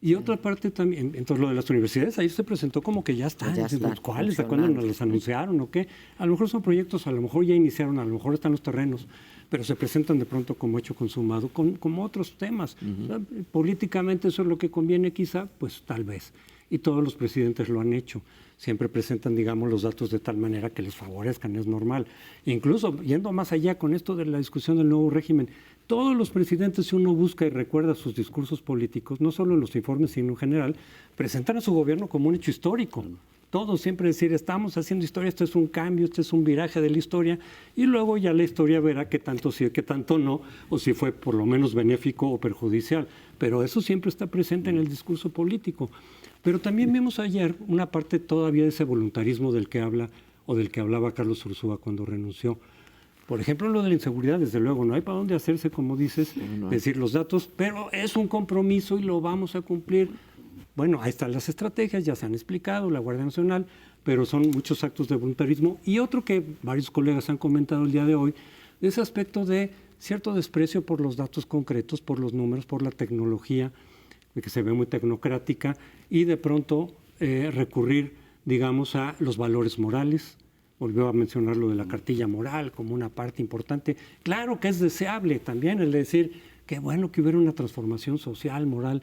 Y otra parte también, entonces lo de las universidades, ahí se presentó como que ya están. ¿Cuáles? ¿De cuándo nos los anunciaron o qué? A lo mejor son proyectos, a lo mejor ya iniciaron, a lo mejor están los terrenos, pero se presentan de pronto como hecho consumado, como otros temas. O sea, políticamente eso es lo que conviene quizá, pues tal vez. Y todos los presidentes lo han hecho. Siempre presentan, digamos, los datos de tal manera que les favorezcan, es normal. Incluso, yendo más allá con esto de la discusión del nuevo régimen, todos los presidentes, si uno busca y recuerda sus discursos políticos, no solo en los informes, sino en general, presentan a su gobierno como un hecho histórico. Todos siempre decir, estamos haciendo historia, esto es un cambio, esto es un viraje de la historia, y luego ya la historia verá qué tanto sí, qué tanto no, o si fue por lo menos benéfico o perjudicial. Pero eso siempre está presente en el discurso político. Pero también vimos ayer una parte todavía de ese voluntarismo del que habla o del que hablaba Carlos Ursúa cuando renunció. Por ejemplo, lo de la inseguridad, desde luego, no hay para dónde hacerse, como dices, decir los datos, pero es un compromiso y lo vamos a cumplir. Bueno, ahí están las estrategias, ya se han explicado, la Guardia Nacional, pero son muchos actos de voluntarismo. Y otro que varios colegas han comentado el día de hoy, ese aspecto de cierto desprecio por los datos concretos, por los números, por la tecnología, que se ve muy tecnocrática, y de pronto recurrir, digamos, a los valores morales. Volvió a mencionar lo de la cartilla moral como una parte importante. Claro que es deseable también el decir que bueno que hubiera una transformación social, moral,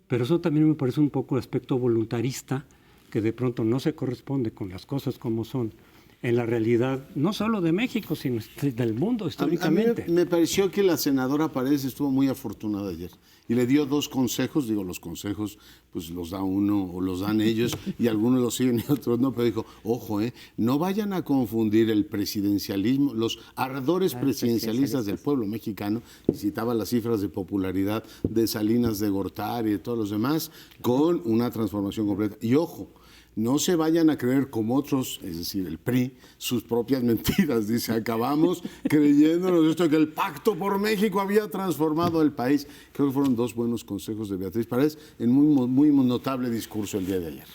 pero eso también me parece un poco de aspecto voluntarista, que de pronto no se corresponde con las cosas como son. en la realidad, no solo de México, sino del mundo históricamente. A mí me pareció que la senadora Paredes estuvo muy afortunada ayer y le dio 2 consejos, digo, los consejos pues los da uno o los dan ellos y algunos los siguen y otros no, pero dijo, ojo, no vayan a confundir el presidencialismo, los ardores presidencialistas del pueblo mexicano, y citaba las cifras de popularidad de Salinas de Gortari y de todos los demás, con una transformación completa. Y ojo, no se vayan a creer como otros, es decir, el PRI, sus propias mentiras. Dice, acabamos creyéndonos esto, que el Pacto por México había transformado el país. Creo que fueron 2 buenos consejos de Beatriz Paredes en muy notable discurso el día de ayer.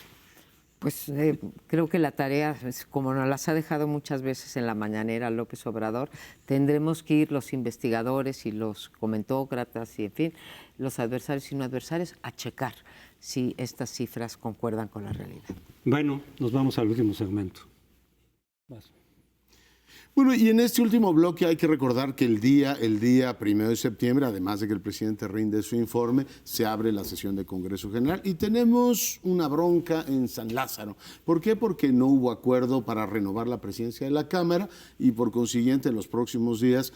Pues creo que la tarea, como nos las ha dejado muchas veces en la mañanera López Obrador, tendremos que ir los investigadores y los comentócratas y, en fin, los adversarios y no adversarios a checar si estas cifras concuerdan con la realidad. Bueno, nos vamos al último segmento. Vas. Bueno, y en este último bloque hay que recordar que el día 1 de septiembre, además de que el presidente rinde su informe, se abre la sesión de Congreso General y tenemos una bronca en San Lázaro. ¿Por qué? Porque no hubo acuerdo para renovar la presidencia de la Cámara y por consiguiente en los próximos días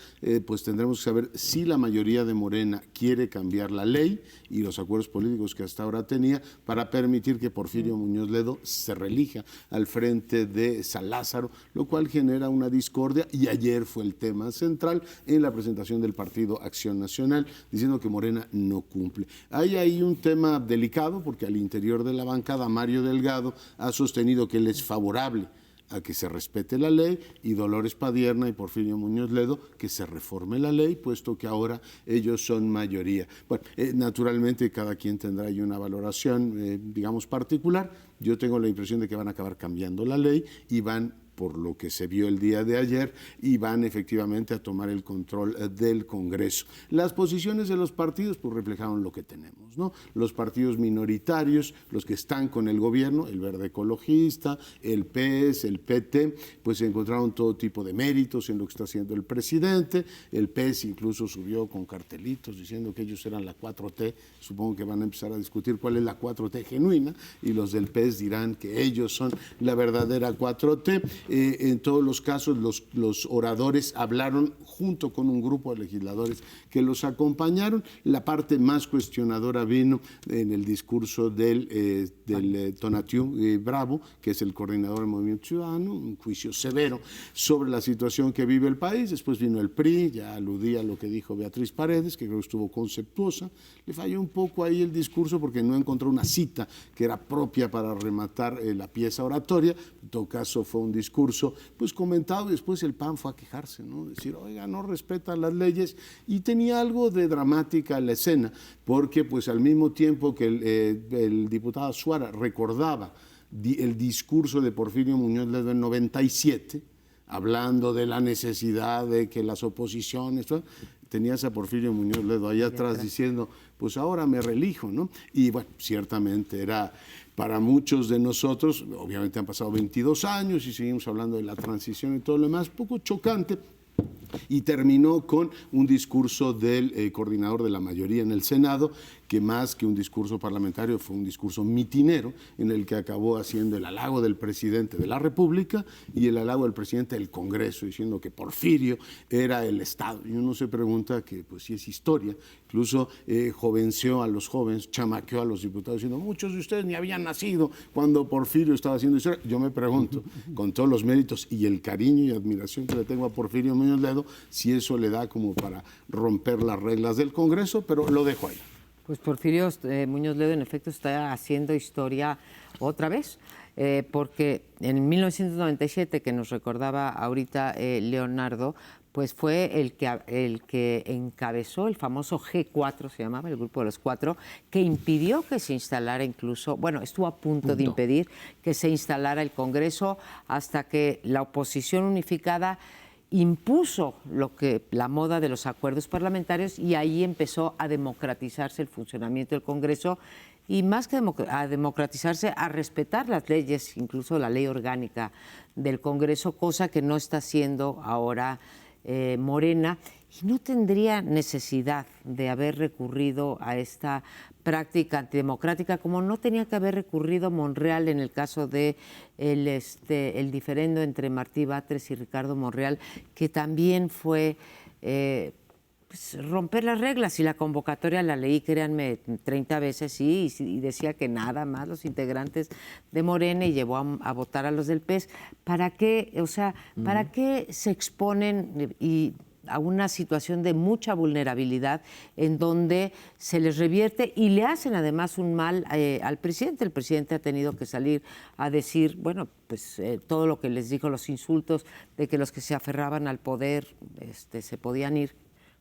pues tendremos que saber si la mayoría de Morena quiere cambiar la ley y los acuerdos políticos que hasta ahora tenía para permitir que Porfirio Muñoz Ledo se reelija al frente de San Lázaro, lo cual genera una discordia. Y ayer fue el tema central en la presentación del Partido Acción Nacional, diciendo que Morena no cumple. Hay ahí un tema delicado porque al interior de la bancada Mario Delgado ha sostenido que él es favorable a que se respete la ley y Dolores Padierna y Porfirio Muñoz Ledo que se reforme la ley, puesto que ahora ellos son mayoría. Bueno, naturalmente cada quien tendrá ahí una valoración, digamos, particular. Yo tengo la impresión de que van a acabar cambiando la ley y van, por lo que se vio el día de ayer, y van efectivamente a tomar el control del Congreso. Las posiciones de los partidos pues reflejaron lo que tenemos, ¿no? Los partidos minoritarios, los que están con el gobierno, el Verde Ecologista, el PES, el PT, pues encontraron todo tipo de méritos en lo que está haciendo el presidente. El PES incluso subió con cartelitos diciendo que ellos eran la 4T. Supongo que van a empezar a discutir cuál es la 4T genuina y los del PES dirán que ellos son la verdadera 4T. En todos los casos los oradores hablaron junto con un grupo de legisladores que los acompañaron. La parte más cuestionadora vino en el discurso del Tonatiuh Bravo, que es el coordinador del Movimiento Ciudadano, un juicio severo sobre la situación que vive el país. Después vino el PRI, ya aludía a lo que dijo Beatriz Paredes, que creo que estuvo conceptuosa. Le falló un poco ahí el discurso porque no encontró una cita que era propia para rematar la pieza oratoria. En todo caso fue un discurso pues comentado y después el PAN fue a quejarse, ¿no? Decir, oiga, no respetan las leyes, y tenía algo de dramática la escena, porque pues al mismo tiempo que el diputado Suara recordaba el discurso de Porfirio Muñoz Ledo en 97, hablando de la necesidad de que las oposiciones, tenías a Porfirio Muñoz Ledo allá atrás diciendo, pues ahora me reelijo, ¿no? Y bueno, ciertamente era para muchos de nosotros, obviamente han pasado 22 años y seguimos hablando de la transición y todo lo demás, poco chocante. Y terminó con un discurso del coordinador de la mayoría en el Senado, que más que un discurso parlamentario fue un discurso mitinero, en el que acabó haciendo el halago del presidente de la República y el halago del presidente del Congreso, diciendo que Porfirio era el Estado. Y uno se pregunta que, pues sí es historia, incluso jovenceó a los jóvenes, chamaqueó a los diputados, diciendo, muchos de ustedes ni habían nacido cuando Porfirio estaba haciendo historia. Yo me pregunto, con todos los méritos y el cariño y admiración que le tengo a Porfirio Muñoz Ledo, si eso le da como para romper las reglas del Congreso, pero lo dejo ahí. Pues Porfirio Muñoz Ledo en efecto está haciendo historia otra vez, porque en 1997, que nos recordaba ahorita Leonardo, pues fue el que encabezó el famoso G4, se llamaba, el grupo de los 4, que impidió que se instalara incluso, bueno, estuvo a punto de impedir que se instalara el Congreso hasta que la oposición unificada impuso la moda de los acuerdos parlamentarios y ahí empezó a democratizarse el funcionamiento del Congreso y más que a democratizarse, a respetar las leyes, incluso la ley orgánica del Congreso, cosa que no está haciendo ahora Morena y no tendría necesidad de haber recurrido a esta práctica antidemocrática, como no tenía que haber recurrido Monreal en el caso de el diferendo entre Martí Batres y Ricardo Monreal, que también fue pues, romper las reglas. Y la convocatoria la leí, créanme, 30 veces, sí, y decía que nada más los integrantes de Morena, y llevó a votar a los del PES. ¿Para qué? O sea, ¿para qué se exponen a una situación de mucha vulnerabilidad en donde se les revierte y le hacen además un mal al presidente? El presidente ha tenido que salir a decir, bueno, pues todo lo que les dijo, los insultos de que los que se aferraban al poder se podían ir,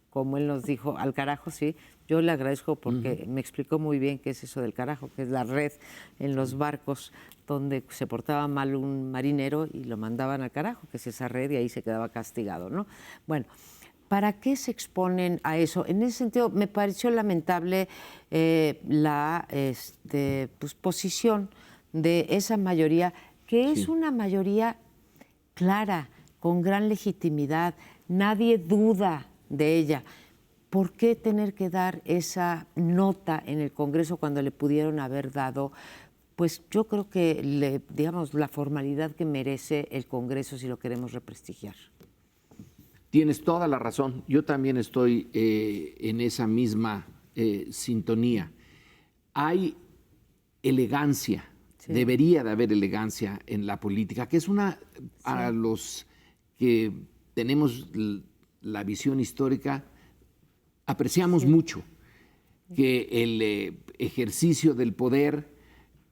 como él nos dijo, al carajo, sí. Yo le agradezco porque me explicó muy bien qué es eso del carajo, que es la red en los barcos donde se portaba mal un marinero y lo mandaban al carajo, que es esa red, y ahí se quedaba castigado, ¿no? Bueno, ¿para qué se exponen a eso? En ese sentido, me pareció lamentable la pues, posición de esa mayoría, que es una mayoría clara, con gran legitimidad, nadie duda de ella. ¿Por qué tener que dar esa nota en el Congreso cuando le pudieron haber dado, pues yo creo que, digamos, la formalidad que merece el Congreso si lo queremos represtigiar? Tienes toda la razón. Yo también estoy en esa misma sintonía. Hay elegancia, sí. Debería de haber elegancia en la política, que es una, sí. A los que tenemos la visión histórica, apreciamos sí. mucho que el ejercicio del poder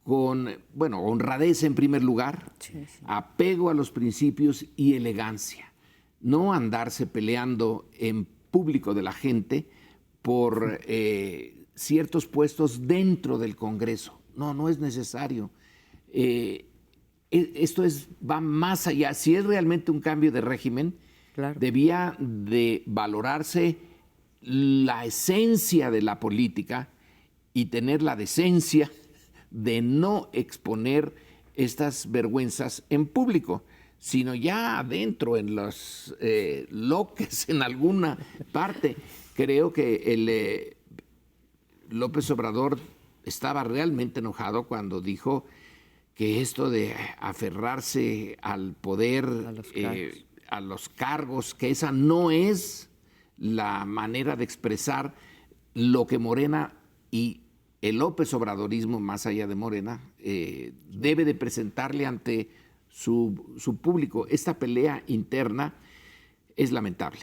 con, bueno, honradez en primer lugar, sí, sí. Apego a los principios y elegancia. No andarse peleando en público de la gente por ciertos puestos dentro del Congreso. No es necesario. Esto va más allá. Si es realmente un cambio de régimen, claro. Debía de valorarse la esencia de la política y tener la decencia de no exponer estas vergüenzas en público, sino ya adentro, en los loques, en alguna parte. Creo que López Obrador estaba realmente enojado cuando dijo que esto de aferrarse al poder, a los cargos, que esa no es la manera de expresar lo que Morena y el López Obradorismo, más allá de Morena, debe de presentarle ante su público. Esta pelea interna es lamentable.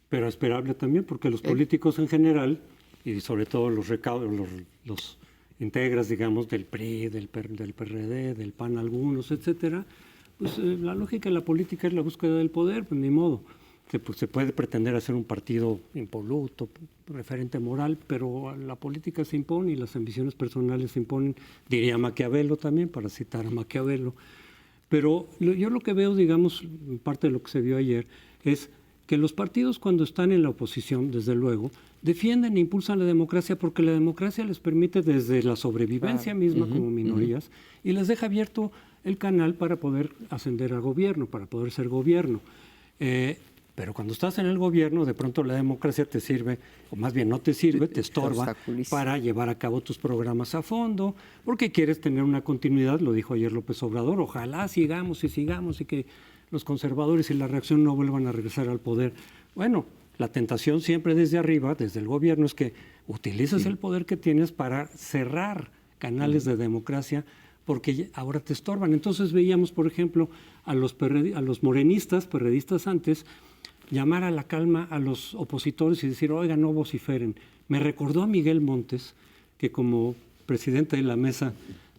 Pero esperable también, porque los políticos en general, y sobre todo los recaudos, los integras, digamos, del PRI, del PRD, del PAN algunos, etcétera, pues la lógica de la política es la búsqueda del poder, pues ni modo. Se puede pretender hacer un partido impoluto, referente moral, pero la política se impone y las ambiciones personales se imponen, diría Maquiavelo también, para citar a Maquiavelo. Pero yo lo que veo, digamos, parte de lo que se vio ayer, es que los partidos cuando están en la oposición, desde luego, defienden e impulsan la democracia porque la democracia les permite desde la sobrevivencia misma como minorías y les deja abierto el canal para poder ascender al gobierno, para poder ser gobierno. Pero cuando estás en el gobierno, de pronto la democracia te sirve, o más bien no te sirve, te estorba para llevar a cabo tus programas a fondo, porque quieres tener una continuidad, lo dijo ayer López Obrador, ojalá sigamos y que los conservadores y la reacción no vuelvan a regresar al poder. Bueno, la tentación siempre desde arriba, desde el gobierno, es que utilices el poder que tienes para cerrar canales de democracia, porque ahora te estorban. Entonces veíamos, por ejemplo, a los morenistas, perredistas antes, llamar a la calma a los opositores y decir, oiga, no vociferen. Me recordó a Miguel Montes, que como presidente de la mesa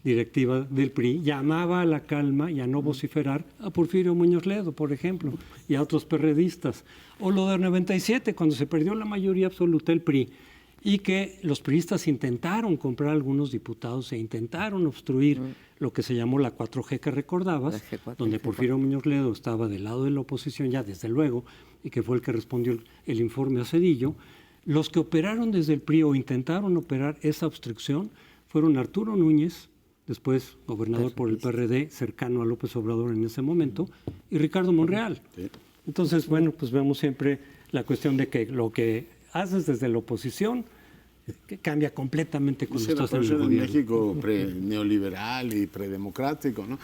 directiva del PRI, llamaba a la calma y a no vociferar a Porfirio Muñoz Ledo, por ejemplo, y a otros perredistas. O lo del 97, cuando se perdió la mayoría absoluta del PRI, y que los priistas intentaron comprar algunos diputados e intentaron obstruir lo que se llamó la 4G que recordabas, donde Porfirio Muñoz Ledo estaba del lado de la oposición ya desde luego, y que fue el que respondió el informe a Zedillo. Los que operaron desde el PRI o intentaron operar esa obstrucción fueron Arturo Núñez, después gobernador por el PRD, cercano a López Obrador en ese momento, y Ricardo Monreal. Entonces, bueno, pues vemos siempre la cuestión de que lo que haces desde la oposición que cambia completamente cuando estás en el en gobierno. México neoliberal y predemocrático, ¿no?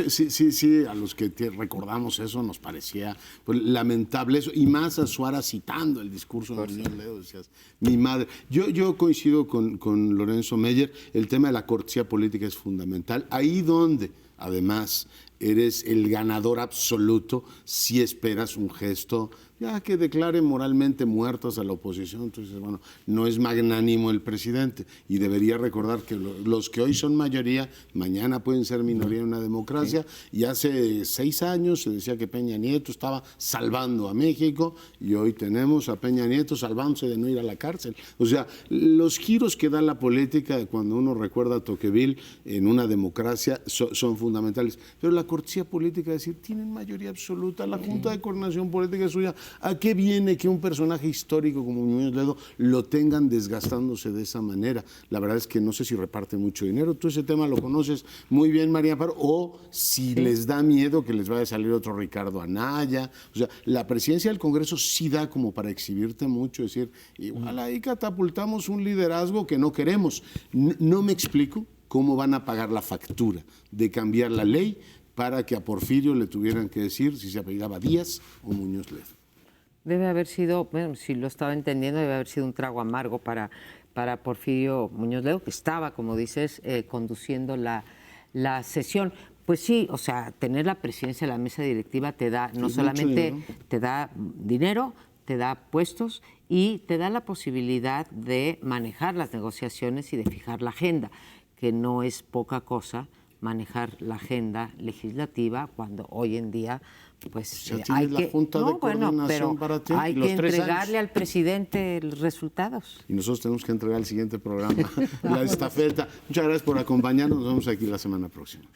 Sí, a los que recordamos eso nos parecía pues, lamentable eso, y más a Suárez citando el discurso de Muñoz Ledo, decías, mi madre. Yo coincido con Lorenzo Meyer, el tema de la cortesía política es fundamental, ahí donde, además, eres el ganador absoluto si esperas un gesto ya que declare moralmente muertos a la oposición. Entonces, bueno, no es magnánimo el presidente y debería recordar que los que hoy son mayoría, mañana pueden ser minoría en una democracia. Y hace 6 años se decía que Peña Nieto estaba salvando a México y hoy tenemos a Peña Nieto salvándose de no ir a la cárcel. O sea, los giros que da la política cuando uno recuerda a Tocqueville en una democracia son fundamentales. Pero la cortesía política, es decir, tienen mayoría absoluta, la Junta de Coordinación Política es suya. ¿A qué viene que un personaje histórico como Muñoz Ledo lo tengan desgastándose de esa manera? La verdad es que no sé si reparte mucho dinero. Tú ese tema lo conoces muy bien, María Amparo, o si les da miedo que les vaya a salir otro Ricardo Anaya. O sea, la presidencia del Congreso sí da como para exhibirte mucho, es decir, igual ahí catapultamos un liderazgo que no queremos. No me explico cómo van a pagar la factura de cambiar la ley para que a Porfirio le tuvieran que decir si se apellidaba Díaz o Muñoz Ledo. Debe haber sido, bueno, si lo estaba entendiendo, debe haber sido un trago amargo para Porfirio Muñoz Ledo, que estaba, como dices, conduciendo la sesión. Pues sí, o sea, tener la presidencia de la mesa directiva te da, no solamente te da dinero, te da puestos y te da la posibilidad de manejar las negociaciones y de fijar la agenda, que no es poca cosa manejar la agenda legislativa cuando hoy en día pues hay que hay que entregarle al presidente los resultados. Y nosotros tenemos que entregar el siguiente programa, la estafeta. Muchas gracias por acompañarnos. Nos vemos aquí la semana próxima.